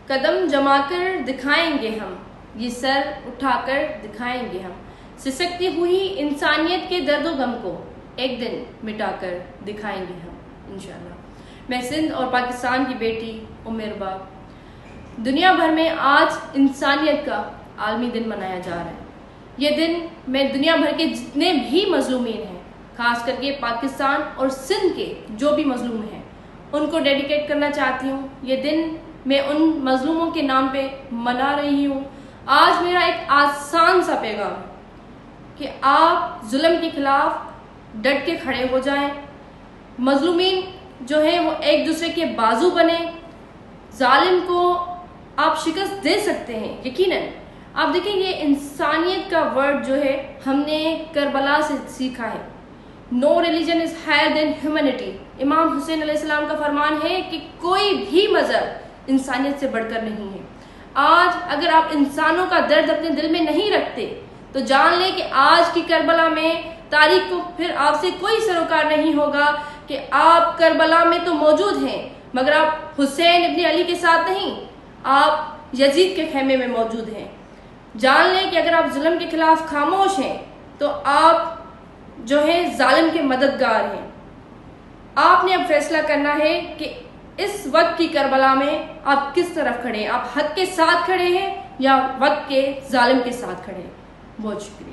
قدم جما کر دکھائیں گے ہم، یہ سر اٹھا کر دکھائیں گے ہم، سسکتی ہوئی انسانیت کے درد و غم کو ایک دن مٹا کر دکھائیں گے ہم انشاءاللہ۔ میں سندھ اور پاکستان کی بیٹی ام عربا، دنیا بھر میں آج انسانیت کا عالمی دن منایا جا رہا ہے۔ یہ دن میں دنیا بھر کے جتنے بھی مظلومین ہیں، خاص کر کے پاکستان اور سندھ کے جو بھی مظلوم ہیں، ان کو ڈیڈیکیٹ کرنا چاہتی ہوں۔ یہ دن میں ان مظلوموں کے نام پہ منا رہی ہوں۔ آج میرا ایک آسان سا پیغام کہ آپ ظلم کے خلاف ڈٹ کے کھڑے ہو جائیں، مظلومین جو ہیں وہ ایک دوسرے کے بازو بنیں، ظالم کو آپ شکست دے سکتے ہیں یقیناً۔ آپ دیکھیں یہ انسانیت کا ورڈ جو ہے ہم نے کربلا سے سیکھا ہے، no religion is higher than humanity. امام حسین علیہ السلام کا فرمان ہے کہ کوئی بھی مذہب انسانیت سے بڑھ کر نہیں ہے۔ آج اگر آپ انسانوں کا درد اپنے دل میں نہیں رکھتے تو جان لیں کہ آج کی کربلا میں تاریخ کو پھر آپ سے کوئی سروکار نہیں ہوگا کہ آپ کربلا میں تو موجود ہیں مگر آپ حسین ابن علی کے ساتھ نہیں، آپ یزید کے خیمے میں موجود ہیں۔ جان لیں کہ اگر آپ ظلم کے خلاف خاموش ہیں تو آپ جو ہیں ظالم کے مددگار ہیں۔ آپ نے اب فیصلہ کرنا ہے کہ اس وقت کی کربلا میں آپ کس طرف کھڑے ہیں، آپ حق کے ساتھ کھڑے ہیں یا وقت کے ظالم کے ساتھ کھڑے ہیں۔ بہت شکریہ۔